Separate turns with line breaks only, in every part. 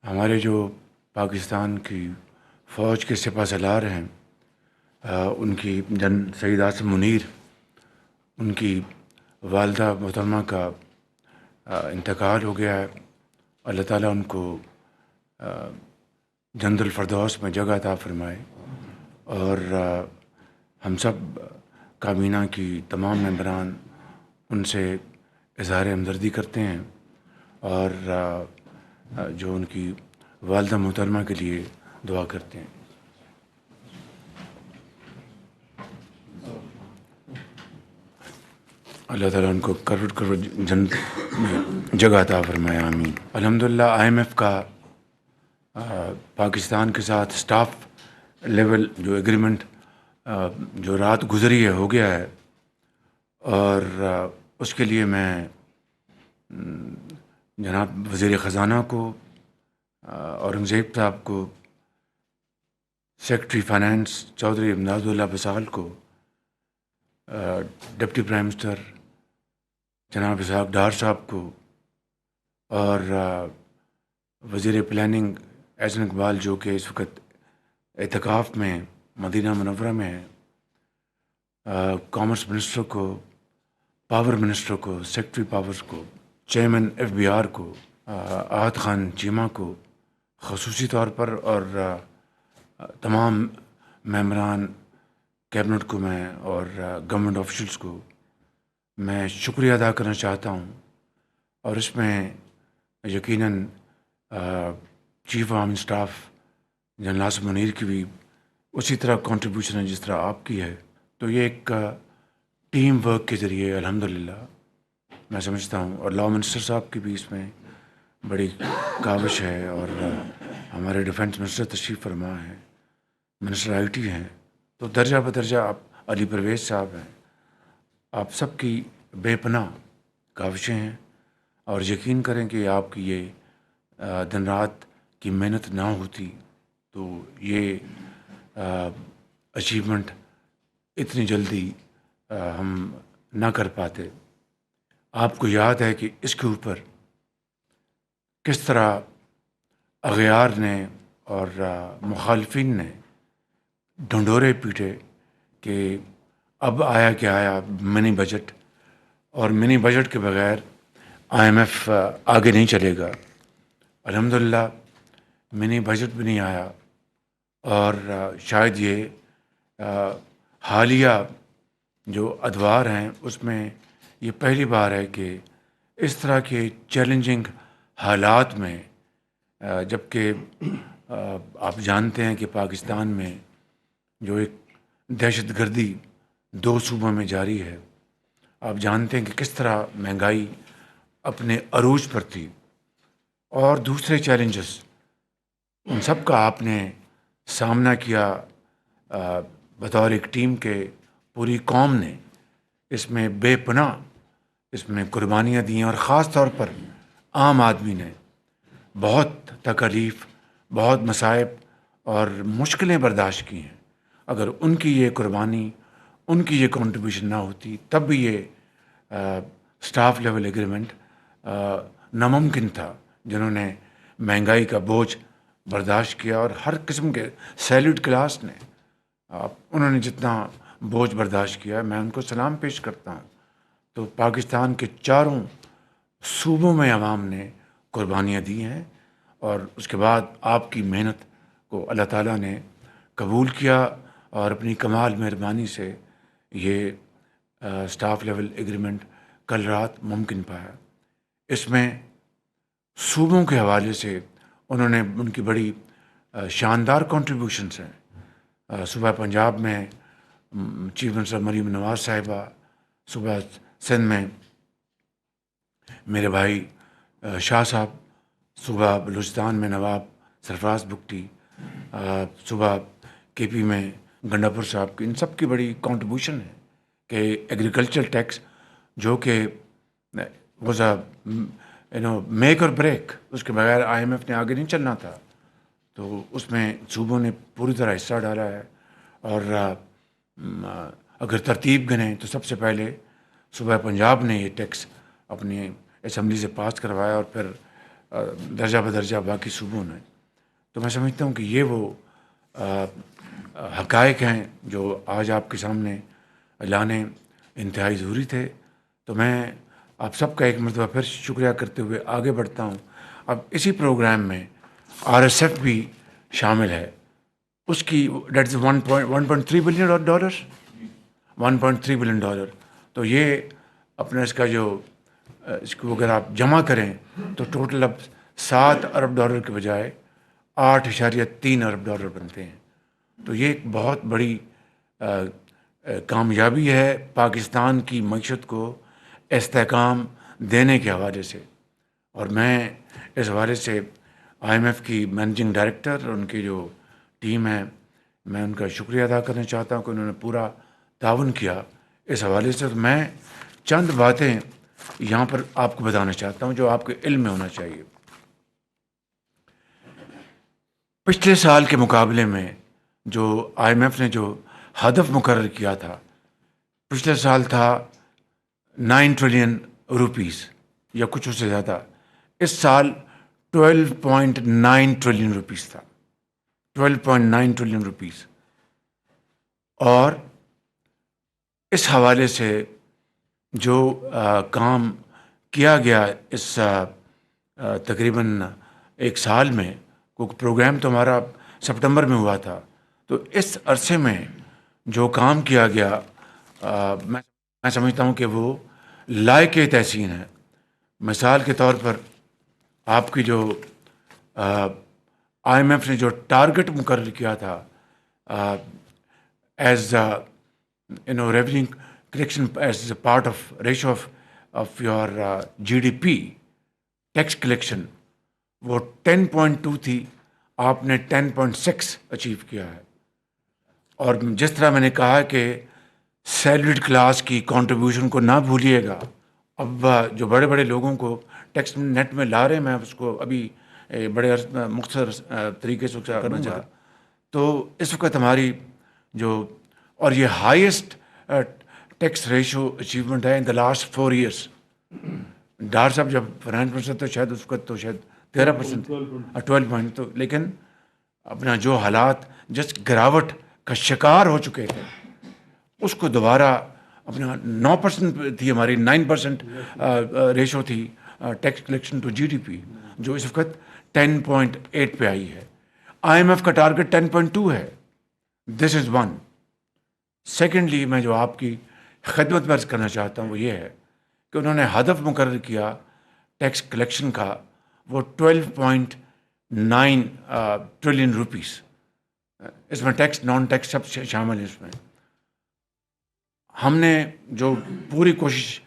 ہمارے جو پاکستان کی فوج کے سپہ سالار ہیں، ان کی جن سعید عاصم منیر، ان کی والدہ محترمہ کا انتقال ہو گیا ہے۔ اللہ تعالیٰ ان کو جنت الفردوس میں جگہ عطا فرمائے، اور ہم سب کابینہ کی تمام ممبران ان سے اظہار ہمدردی کرتے ہیں، اور جو ان کی والدہ محترمہ کے لیے دعا کرتے ہیں۔ اللہ تعالیٰ ان کو کروڑ کروڑ جنت میں جگہ عطا فرمائے، آمین۔ الحمدللہ IMF کا پاکستان کے ساتھ سٹاف لیول جو ایگریمنٹ جو رات گزری ہے ہو گیا ہے، اور اس کے لیے میں جناب وزیر خزانہ کو، اورنگزیب صاحب کو، سیکرٹری فائنانس چودھری امداد اللہ بسال کو، ڈپٹی پرائم منسٹر جناب اسحاق ڈار صاحب کو، اور وزیر پلاننگ احسن اقبال جو کہ اس وقت اعتکاف میں مدینہ منورہ میں ہے، کامرس منسٹر کو، پاور منسٹر کو، سیکرٹری پاورز کو، چیئرمین FBR کو، احد خان چیمہ کو خصوصی طور پر، اور تمام ممبران کیبنٹ کو میں، اور گورنمنٹ آفیشلز کو میں شکریہ ادا کرنا چاہتا ہوں۔ اور اس میں یقیناً چیف آرم اسٹاف جنرل عاصم منیر کی بھی اسی طرح کنٹریبیوشن ہے جس طرح آپ کی ہے۔ تو یہ ایک ٹیم ورک کے ذریعے الحمدللہ میں سمجھتا ہوں، اور لا منسٹر صاحب کی بھی اس میں بڑی کاوش ہے، اور ہمارے ڈیفنس منسٹر تشریف فرما ہیں، منسٹر IT ہیں، تو درجہ بدرجہ آپ علی پرویز صاحب ہیں، آپ سب کی بے پناہ کاوشیں ہیں، اور یقین کریں کہ آپ کی یہ دن رات کی محنت نہ ہوتی تو یہ اچیومنٹ اتنی جلدی ہم نہ کر پاتے۔ آپ کو یاد ہے کہ اس کے اوپر کس طرح اغیار نے اور مخالفین نے ڈھنڈورے پیٹے کہ اب آیا کہ آیا منی بجٹ، اور منی بجٹ کے بغیر IMF آگے نہیں چلے گا۔ الحمدللہ منی بجٹ بھی نہیں آیا، اور شاید یہ حالیہ جو ادوار ہیں اس میں یہ پہلی بار ہے کہ اس طرح کے چیلنجنگ حالات میں، جبکہ آپ جانتے ہیں کہ پاکستان میں جو ایک دہشت گردی 2 صوبوں میں جاری ہے، آپ جانتے ہیں کہ کس طرح مہنگائی اپنے عروج پر تھی، اور دوسرے چیلنجز، ان سب کا آپ نے سامنا کیا بطور ایک ٹیم کے۔ پوری قوم نے اس میں بے پناہ اس میں قربانیاں دی ہیں، اور خاص طور پر عام آدمی نے بہت تکالیف، بہت مصائب اور مشکلیں برداشت کی ہیں۔ اگر ان کی یہ قربانی، ان کی یہ کنٹریبیوشن نہ ہوتی تب بھی یہ سٹاف لیول ایگریمنٹ ناممکن تھا۔ جنہوں نے مہنگائی کا بوجھ برداشت کیا، اور ہر قسم کے سیلیڈ کلاس نے، انہوں نے جتنا بوجھ برداشت کیا، میں ان کو سلام پیش کرتا ہوں۔ تو پاکستان کے چاروں صوبوں میں عوام نے قربانیاں دی ہیں، اور اس کے بعد آپ کی محنت کو اللہ تعالیٰ نے قبول کیا، اور اپنی کمال مہربانی سے یہ سٹاف لیول ایگریمنٹ کل رات ممکن پایا۔ اس میں صوبوں کے حوالے سے انہوں نے، ان کی بڑی شاندار کنٹریبیوشنس ہیں۔ صوبہ پنجاب میں چیف منسٹر مریم نواز صاحبہ، صوبہ سندھ میں میرے بھائی شاہ صاحب، صوبہ بلوچستان میں نواب سرفراز بگٹی، صوبہ KP میں گنڈا پور صاحب کی، ان سب کی بڑی کنٹریبیوشن ہے کہ ایگریکلچر ٹیکس جو کہ واز میک اور بریک، اس کے بغیر IMF نے آگے نہیں چلنا تھا، تو اس میں صوبوں نے پوری طرح حصہ ڈالا ہے۔ اور اگر ترتیب گنیں تو سب سے پہلے صوبہ پنجاب نے یہ ٹیکس اپنی اسمبلی سے پاس کروایا، اور پھر درجہ بدرجہ باقی صوبوں نے. تو میں سمجھتا ہوں کہ یہ وہ حقائق ہیں جو آج آپ کے سامنے لانے انتہائی ضروری تھے. تو میں آپ سب کا ایک مرتبہ پھر شکریہ کرتے ہوئے آگے بڑھتا ہوں. اب اسی پروگرام میں RSF بھی شامل ہے. اس کی that is $1.3 billion 1.3 billion dollar. تو یہ اپنا اس کا جو اس کو اگر آپ جمع کریں تو ٹوٹل اب $7 ارب کے بجائے $8.3 ارب بنتے ہیں. تو یہ ایک بہت بڑی کامیابی ہے پاکستان کی معیشت کو استحکام دینے کے حوالے سے. اور میں اس حوالے سے IMF کی مینیجنگ ڈائریکٹر اور ان کی جو ٹیم ہے میں ان کا شکریہ ادا کرنا چاہتا ہوں کہ انہوں نے پورا تعاون کیا اس حوالے سے. میں چند باتیں یہاں پر آپ کو بتانا چاہتا ہوں جو آپ کے علم میں ہونا چاہیے. پچھلے سال کے مقابلے میں جو IMF نے جو ہدف مقرر کیا تھا پچھلے سال تھا 9 ٹریلین روپیز یا کچھ اس سے زیادہ. اس سال 12.9 ٹریلین روپیز تھا. 12.9 ٹریلین روپیز. اور اس حوالے سے جو کام کیا گیا اس تقریباً ایک سال میں، کیونکہ پروگرام تو ہمارا سپٹمبر میں ہوا تھا، تو اس عرصے میں جو کام کیا گیا میں سمجھتا ہوں کہ وہ لائق تحسین ہے. مثال کے طور پر آپ کی جو IMF نے جو ٹارگٹ مقرر کیا تھا as revenue collection as a part of ratio of your GDP tax collection, وہ 10.2 تھی. آپ نے 10.6 اچیو کیا ہے. اور جس طرح میں نے کہا کہ سیلریڈ کلاس کی کنٹریبیوشن کو نہ بھولیے گا. اب جو بڑے بڑے لوگوں کو ٹیکس نیٹ میں لا رہے ہیں، میں اس کو ابھی بڑے مختصر طریقے سے کرنا چاہتا. تو اس وقت ہماری جو اور یہ ہائیسٹ ٹیکس ریشو اچیومنٹ ہے ان دا لاسٹ 4 ایئرس. ڈار صاحب جب فائنانس منسٹر تو شاید اس وقت تو شاید 13%، 12 تو لیکن اپنا جو حالات جس گراوٹ کا شکار ہو چکے تھے اس کو دوبارہ اپنا 9% تھی ہماری 9% ریشو تھی ٹیکس کلیکشن ٹو GDP، جو اس وقت 10.8 پہ آئی ہے. IMF کا ٹارگٹ 10.2 ہے. دس از ون. سیکنڈلی میں جو آپ کی خدمت میں عرض کرنا چاہتا ہوں وہ یہ ہے کہ انہوں نے ہدف مقرر کیا ٹیکس کلیکشن کا، وہ 12.9 ٹریلین روپیز. اس میں ٹیکس نان ٹیکس سب شامل ہے. اس میں ہم نے جو پوری کوشش،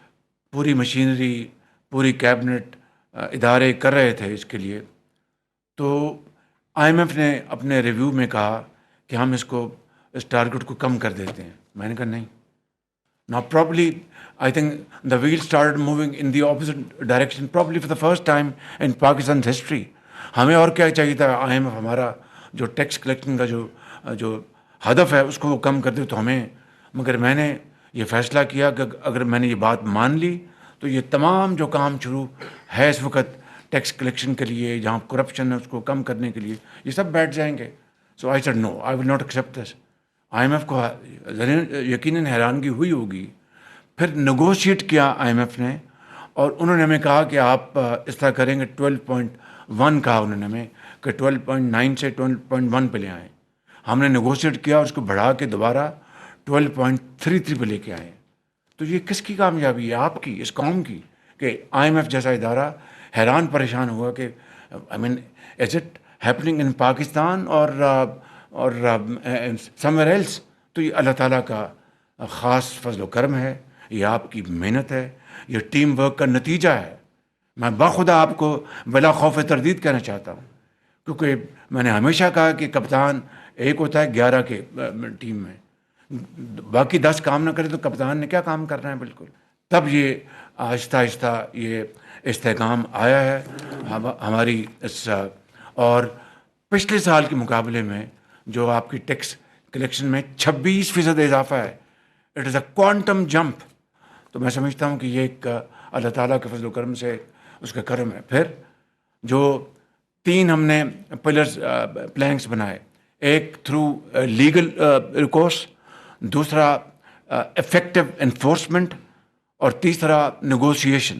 پوری مشینری، پوری کیبنٹ ادارے کر رہے تھے اس کے لیے، تو IMF نے اپنے ریویو میں کہا کہ ہم اس ٹارگٹ کو کم کر دیتے ہیں. میں نے کہا نہیں. Now probably I think the wheel started moving in the opposite direction probably for the first time in Pakistan's history. ہمیں اور کیا چاہیے تھا؟ IMF ہمارا جو ٹیکس کلیکشن کا جو ہدف ہے اس کو وہ کم کر دے تو ہمیں. مگر میں نے یہ فیصلہ کیا کہ اگر میں نے یہ بات مان لی تو یہ تمام جو کام شروع ہے اس وقت ٹیکس کلیکشن کے لیے، جہاں کرپشن ہے اس کو کم کرنے کے لیے، یہ سب بیٹھ جائیں گے. So I said no, I will not accept this. IMF کو یقیناً حیرانگی ہوئی ہوگی. پھر نیگوشیٹ کیا IMF نے اور انہوں نے ہمیں کہا کہ آپ اس طرح کریں گے. 12.1 کہا انہوں نے ہمیں کہ 12.9 سے 12.1 پہ لے آئیں. ہم نے نیگوشیٹ کیا اور اس کو بڑھا کے دوبارہ 12.33 پہ لے کے آئے. تو یہ کس کی کامیابی ہے؟ آپ کی، اس قوم کی، کہ IMF جیسا ادارہ حیران پریشان ہوا کہ I mean is it happening in Pakistan اور سمویئر ایلس. تو یہ اللہ تعالیٰ کا خاص فضل و کرم ہے، یہ آپ کی محنت ہے، یہ ٹیم ورک کا نتیجہ ہے. میں باخدا آپ کو بلا خوف تردید کہنا چاہتا ہوں، کیونکہ میں نے ہمیشہ کہا کہ کپتان ایک ہوتا ہے 11 کے ٹیم میں، باقی 10 کام نہ کرے تو کپتان نے کیا کام کرنا ہے. بالکل. تب یہ آہستہ آہستہ یہ استحکام آیا ہے ہماری اس. اور پچھلے سال کے مقابلے میں جو آپ کی ٹیکس کلیکشن میں 26% اضافہ ہے. It is a quantum jump. تو میں سمجھتا ہوں کہ یہ ایک اللہ تعالیٰ کے فضل و کرم سے اس کا کرم ہے. پھر جو 3 ہم نے پلرز پلانکس بنائے، ایک تھرو لیگل ریکورس، دوسرا افیکٹو انفورسمنٹ، اور تیسرا نیگوشیشن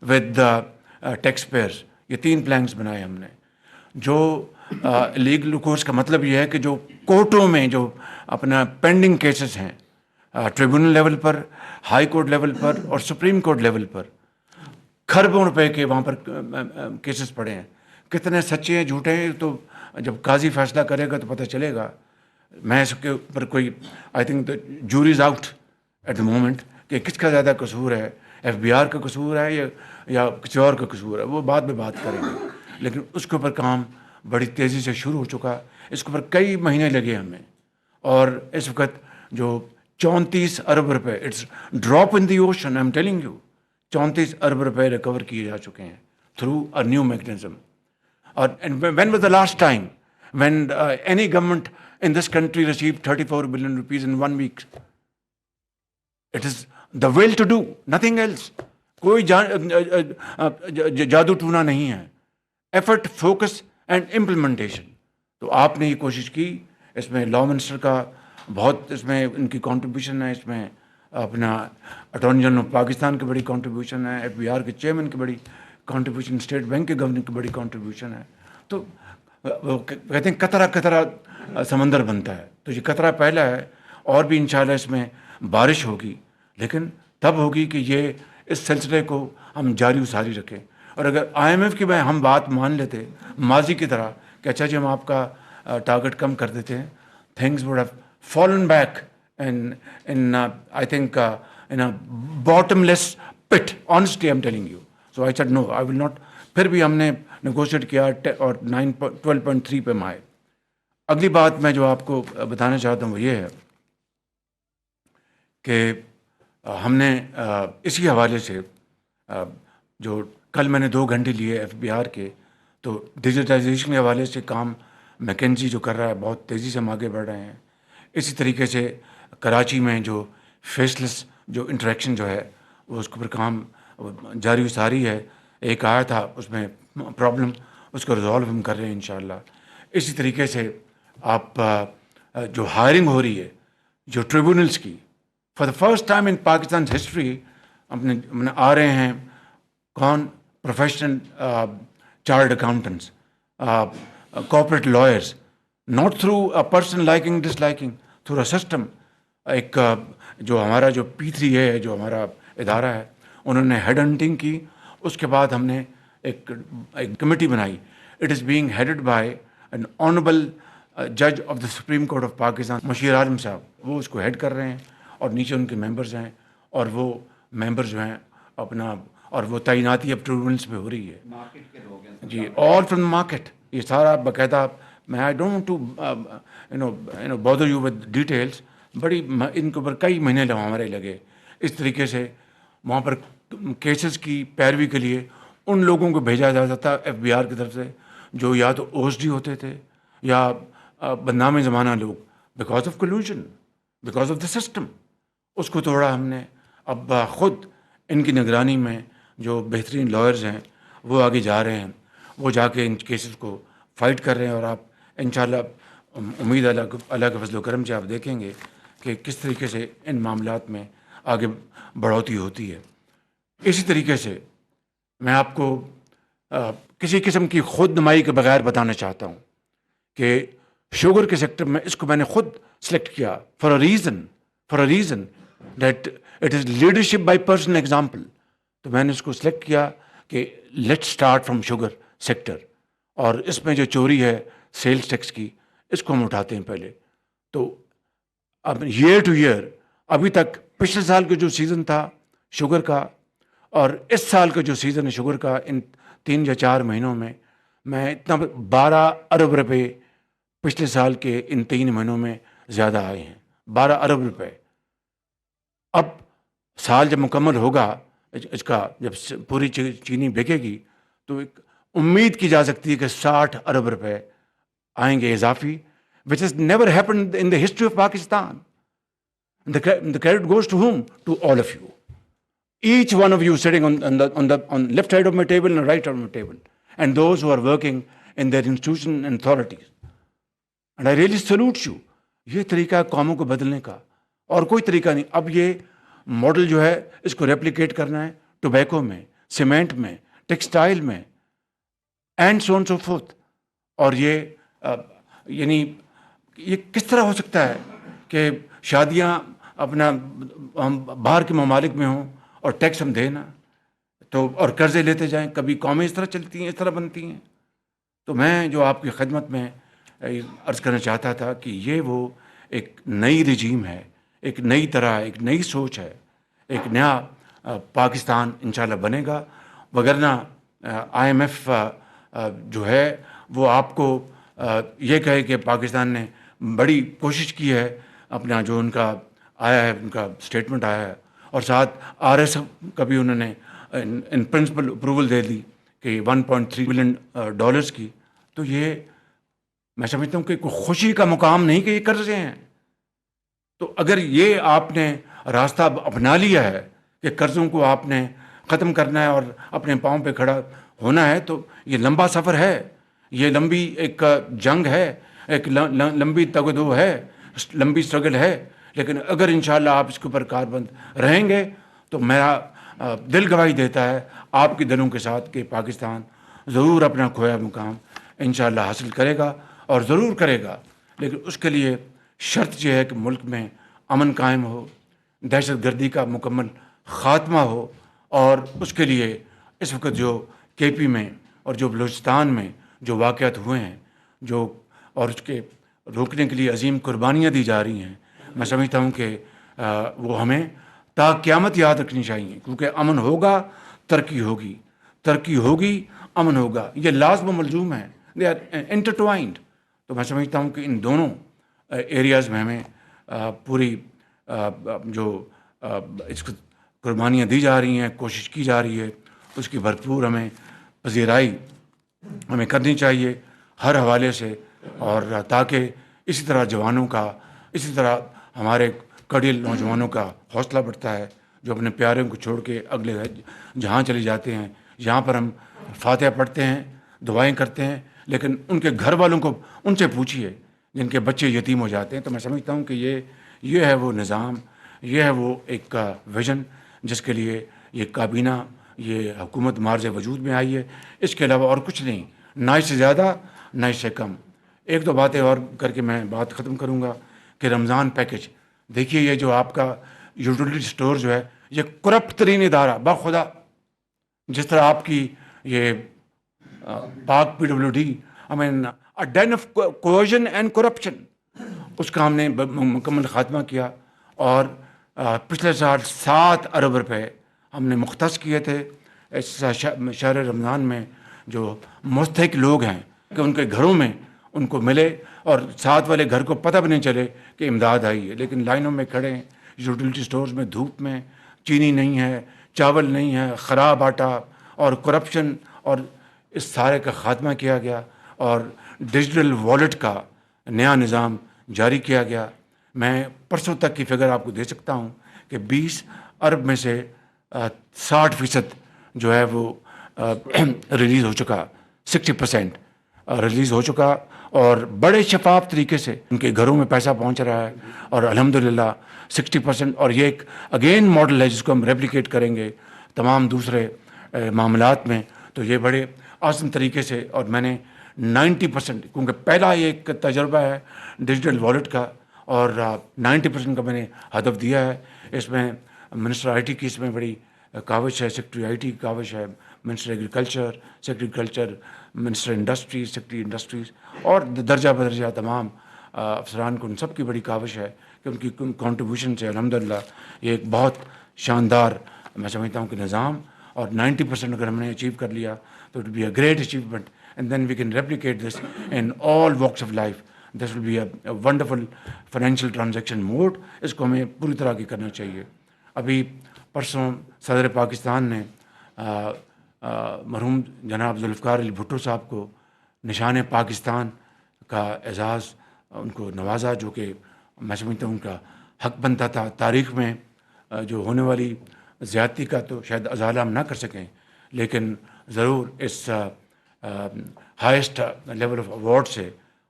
ود ٹیکس پیئرس. یہ 3 پلانکس بنائے ہم نے. جو لیگل ریکورس کا مطلب یہ ہے کہ جو کورٹوں میں جو اپنا پینڈنگ کیسز ہیں، ٹریبونل لیول پر، ہائی کورٹ لیول پر اور سپریم کورٹ لیول پر، کھربوں روپے کے وہاں پر کیسز پڑے ہیں. کتنے سچے ہیں جھوٹے ہیں تو جب قاضی فیصلہ کرے گا تو پتہ چلے گا. میں اس کے اوپر کوئی I think jury is out at the moment کہ کس کا زیادہ قصور ہے، ایف بی آر کا قصور ہے یا کسی اور کا قصور ہے، وہ بعد میں بات کریں گے. لیکن اس کے اوپر کام بڑی تیزی سے شروع ہو چکا. اس کے اوپر کئی مہینے لگے ہمیں، اور اس وقت جو 34 ارب روپے، it's drop in the ocean, I am telling you, 34 ارب روپے ریکور کیے جا چکے ہیں تھرو اے نیو میکنزم. اور when was the last time when any government in this country received 34 billion rupees in 1 week? It is the will to do, nothing else. کوئی جادو ٹونا نہیں ہے. Effort, focus and implementation. تو آپ نے یہ کوشش کی. اس میں لا منسٹر کا بہت اس میں ان کی کنٹریبیوشن ہے. اس میں اپنا اٹارنی جنرل آف پاکستان کی بڑی کنٹریبیوشن ہے، ایف بی آر کے چیئرمین کی بڑی کنٹریبیوشن، اسٹیٹ بینک کے گورنر کی بڑی کنٹریبیوشن ہے. تو وہ کہتے ہیں قطرہ قطرہ سمندر بنتا ہے. تو یہ قطرہ پہلا ہے، اور بھی انشاءاللہ اس میں بارش ہوگی، لیکن تب ہوگی کہ یہ اس سلسلے کو ہم جاری و ساری رکھیں. اور اگر آئی ایم ایف کی میں ہم بات مان لیتے ماضی کی طرح کہ اچھا جی ہم آپ کا ٹارگٹ کم کر دیتے ہیں، things would have fallen back in I think in a bottomless pit. Honestly, I'm telling you. So I said no, I will not. پھر بھی ہم نے نیگوشیٹ کیا اور 12.3 پہ ہم آئے. اگلی بات میں جو آپ کو بتانا چاہتا ہوں وہ یہ ہے کہ ہم نے اسی حوالے سے جو کل میں نے 2 گھنٹے لیے ایف بی آر کے، تو ڈیجیٹائزیشن کے حوالے سے کام میکنزی جو کر رہا ہے، بہت تیزی سے ہم آگے بڑھ رہے ہیں. اسی طریقے سے کراچی میں جو فیس لیس جو انٹریکشن جو ہے وہ اس کے اوپر کام جاری و ساری ہے. ایک آیا تھا اس میں پرابلم، اس کو ریزالو ہم کر رہے ہیں انشاءاللہ. اسی طریقے سے آپ جو ہائرنگ ہو رہی ہے جو ٹریبونلس کی، for the first time in Pakistan history اپنے آ رہے ہیں کون؟ Professional chartered accountants, corporate lawyers, not through a person liking disliking, through a system. ایک جو ہمارا جو P3A ہے، جو ہمارا ادارہ ہے، انہوں نے ہیڈ ہنٹنگ کی. اس کے بعد ہم نے ایک کمیٹی بنائی. It is being headed by an honourable جج of the Supreme Court of Pakistan, Mushir Alam صاحب. وہ اس کو ہیڈ کر رہے ہیں اور نیچے ان کے ممبرز ہیں، اور وہ ممبر جو ہیں اپنا، اور وہ تعیناتی اب ٹریبونلس پہ ہو رہی ہے جی، آل فرام مارکیٹ. یہ سارا باقاعدہ میں I don't to bother you with details. بڑی ان کے اوپر کئی مہینے ہمارے لگے. اس طریقے سے وہاں پر کیسز کی پیروی کے لیے ان لوگوں کو بھیجا جاتا تھا ایف بی آر کی طرف سے جو یا تو اوس ڈی ہوتے تھے یا بدنام زمانہ لوگ، because of collusion, because of the system. اس کو توڑا ہم نے. اب خود ان کی نگرانی میں جو بہترین لائرز ہیں وہ آگے جا رہے ہیں، وہ جا کے ان کیسز کو فائٹ کر رہے ہیں. اور آپ انشاءاللہ امید اللہ کے فضل و کرم سے آپ دیکھیں گے کہ کس طریقے سے ان معاملات میں آگے بڑھوتی ہوتی ہے. اسی طریقے سے میں آپ کو کسی قسم کی خود نمائی کے بغیر بتانا چاہتا ہوں کہ شوگر کے سیکٹر میں اس کو میں نے خود سلیکٹ کیا for a reason that it is leadership by personal example. تو میں نے اس کو سلیکٹ کیا کہ let start from sugar sector, اور اس میں جو چوری ہے سیلز ٹیکس کی، اس کو ہم اٹھاتے ہیں پہلے. تو اب ایئر ٹو ایئر ابھی تک پچھلے سال کا جو سیزن تھا شوگر کا اور اس سال کا جو سیزن ہے شوگر کا، ان 3 یا 4 مہینوں میں اتنا 12 ارب روپے پچھلے سال کے ان 3 مہینوں میں زیادہ آئے ہیں. 12 ارب روپے. اب سال جب مکمل ہوگا اس کا، جب پوری چینی بکے گی تو ایک امید کی جا سکتی ہے کہ 60 ارب روپے آئیں گے اضافی، which has never happened in the history of Pakistan. The credit goes to whom? To all of you. Each one of you sitting on left side of my table and right side of my table. and those who are working in their institution and authorities. And I really salute you. یہ طریقہ قوموں کو بدلنے کا اور کوئی طریقہ نہیں. اب یہ ماڈل جو ہے اس کو ریپلیکیٹ کرنا ہے ٹوبیکو میں, سیمنٹ میں, ٹیکسٹائل میں, and so on so forth. اور یہ یعنی یہ کس طرح ہو سکتا ہے کہ شادیاں اپنا ہم باہر کے ممالک میں ہوں اور ٹیکس ہم دیں نا, تو اور قرضے لیتے جائیں. کبھی قومیں اس طرح چلتی ہیں, اس طرح بنتی ہیں. تو میں جو آپ کی خدمت میں عرض کرنا چاہتا تھا کہ یہ وہ ایک نئی رجیم ہے, ایک نئی طرح, ایک نئی سوچ ہے, ایک نیا پاکستان انشاءاللہ بنے گا. وگرنہ آئی ایم ایف جو ہے وہ آپ کو یہ کہے کہ پاکستان نے بڑی کوشش کی ہے, اپنا جو ان کا آیا ہے, ان کا اسٹیٹمنٹ آیا ہے, اور ساتھ آر ایس کا بھی انہوں نے ان پرنسپل اپروول دے دی کہ 1.3 بلین ڈالرز کی. تو یہ میں سمجھتا ہوں کہ کوئی خوشی کا مقام نہیں کہ یہ قرضے ہیں. تو اگر یہ آپ نے راستہ اپنا لیا ہے کہ قرضوں کو آپ نے ختم کرنا ہے اور اپنے پاؤں پہ کھڑا ہونا ہے, تو یہ لمبا سفر ہے, یہ لمبی ایک جنگ ہے, ایک لمبی تگ و دو ہے, لمبی اسٹرگل ہے. لیکن اگر انشاءاللہ آپ اس کے اوپر کاربند رہیں گے تو میرا دل گواہی دیتا ہے آپ کے دلوں کے ساتھ کہ پاکستان ضرور اپنا کھویا مقام انشاءاللہ حاصل کرے گا, اور ضرور کرے گا. لیکن اس کے لیے شرط یہ ہے کہ ملک میں امن قائم ہو, دہشت گردی کا مکمل خاتمہ ہو. اور اس کے لیے اس وقت جو کے پی میں اور جو بلوچستان میں جو واقعات ہوئے ہیں, جو اور اس کے روکنے کے لیے عظیم قربانیاں دی جا رہی ہیں, میں سمجھتا ہوں کہ وہ ہمیں تا قیامت یاد رکھنی چاہیے. کیونکہ امن ہوگا ترقی ہوگی, ترقی ہوگی امن ہوگا, یہ لازم و ملزوم ہے, دے آر انٹرٹوائنڈ. تو میں سمجھتا ہوں کہ ان دونوں ایریاز میں ہمیں پوری جو اس کو قربانیاں دی جا رہی ہیں, کوشش کی جا رہی ہے, اس کی بھرپور ہمیں پذیرائی ہمیں کرنی چاہیے ہر حوالے سے. اور تاکہ اسی طرح جوانوں کا, اسی طرح ہمارے کڑیل نوجوانوں کا حوصلہ بڑھتا ہے جو اپنے پیاروں کو چھوڑ کے اگلے جہاں چلے جاتے ہیں. یہاں پر ہم فاتحہ پڑھتے ہیں, دعائیں کرتے ہیں, لیکن ان کے گھر والوں کو ان سے پوچھیے جن کے بچے یتیم ہو جاتے ہیں. تو میں سمجھتا ہوں کہ یہ ہے وہ نظام, یہ ہے وہ ایک ویژن جس کے لیے یہ کابینہ, یہ حکومت مارز وجود میں آئی ہے. اس کے علاوہ اور کچھ نہیں, نہ اس سے زیادہ نہ اس سے کم. ایک دو باتیں اور کر کے میں بات ختم کروں گا کہ رمضان پیکج دیکھیے, یہ جو آپ کا یوٹیلیٹی اسٹور جو ہے یہ کرپٹ ترین ادارہ باخدا, جس طرح آپ کی یہ Pak P W D, I mean a den of collusion and corruption, اس کا ہم نے مکمل خاتمہ کیا. اور پچھلے سال 7 ارب روپے ہم نے مختص کیے تھے اس شہر رمضان میں جو مستحق لوگ ہیں کہ ان کے گھروں میں ان کو ملے, اور ساتھ والے گھر کو پتہ بھی نہیں چلے کہ امداد آئی ہے. لیکن لائنوں میں کھڑے ہیں یوٹیلیٹی اسٹورز میں, دھوپ میں, چینی نہیں ہے, چاول نہیں ہے, خراب آٹا اور کرپشن, اور اس سارے کا خاتمہ کیا گیا. اور ڈیجیٹل والیٹ کا نیا نظام جاری کیا گیا. میں پرسوں تک کی فگر آپ کو دے سکتا ہوں کہ 20 ارب میں سے 60% جو ہے وہ ریلیز ہو چکا, 60% ریلیز ہو چکا, اور بڑے شفاف طریقے سے ان کے گھروں میں پیسہ پہنچ رہا ہے. اور الحمدللہ 60%, اور یہ ایک اگین ماڈل ہے جس کو ہم ریپلیکیٹ کریں گے تمام دوسرے معاملات میں. تو یہ بڑے آسان طریقے سے, اور میں نے 90%, کیونکہ پہلا یہ ایک تجربہ ہے ڈیجیٹل والیٹ کا, اور 90% کا میں نے ہدف دیا ہے. اس میں منسٹر آئی ٹی کی اس میں بڑی کاوش ہے, سیکرٹری آئی ٹی کی کاوش ہے, minister agriculture, secretary culture, minister industries, secretary industries, اور درجہ بدرجہ تمام افسران کو, ان سب کی بڑی کاوش ہے کہ ان کی کنٹریبیوشن سے الحمدللہ یہ ایک بہت شاندار میں سمجھتا ہوں کہ نظام, اور 90% اگر ہم نے اچیو کر لیا تو it be a great achievement, and then we can replicate this in all walks of life. This will be a wonderful financial transaction mode. اس کو ہمیں پوری طرح کی کرنا چاہیے. ابھی پرسوں صدر پاکستان نے مرحوم جناب ذوالفقار علی بھٹو صاحب کو نشان پاکستان کا اعزاز ان کو نوازا, جو کہ میں سمجھتا ہوں ان کا حق بنتا تھا. تاریخ میں جو ہونے والی زیادتی کا تو شاید ازالہ ہم نہ کر سکیں, لیکن ضرور اس ہائیسٹ لیول آف ایوارڈ سے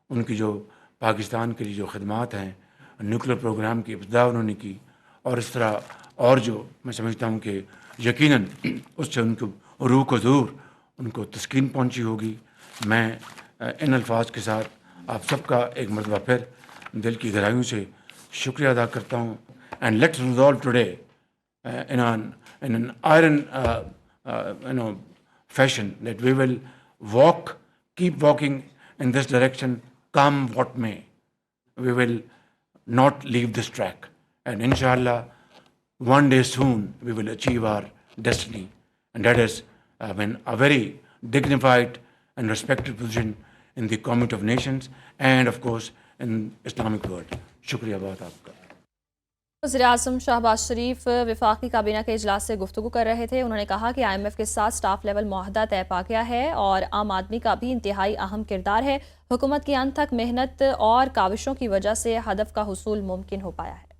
ان کی جو پاکستان کے لیے جو خدمات ہیں، نیوکلیر پروگرام کی ابتدا انہوں نے کی، اور اس طرح اور جو میں سمجھتا ہوں کہ یقیناً اس سے ان کو روح کو ضرور ان کو تسکین پہنچی ہوگی۔ میں ان الفاظ کے ساتھ آپ سب کا ایک مرتبہ پھر دل کی گہرائیوں سے شکریہ ادا کرتا ہوں. And let's resolve today in an iron fashion that we will keep walking in this direction, come what may. We will not leave this track, and inshallah one day soon we will achieve our destiny, and that is a very dignified and respected position in the community of nations and of course in Islamic world. شکریہ بہت آپ کا.
وزیراعظم شہباز شریف وفاقی کابینہ کے اجلاس سے گفتگو کر رہے تھے. انہوں نے کہا کہ آئی ایم ایف کے ساتھ سٹاف لیول معاہدہ طے پا گیا ہے اور عام آدمی کا بھی انتہائی اہم کردار ہے. حکومت کی انتھک محنت اور کاوشوں کی وجہ سے ہدف کا حصول ممکن ہو پایا ہے.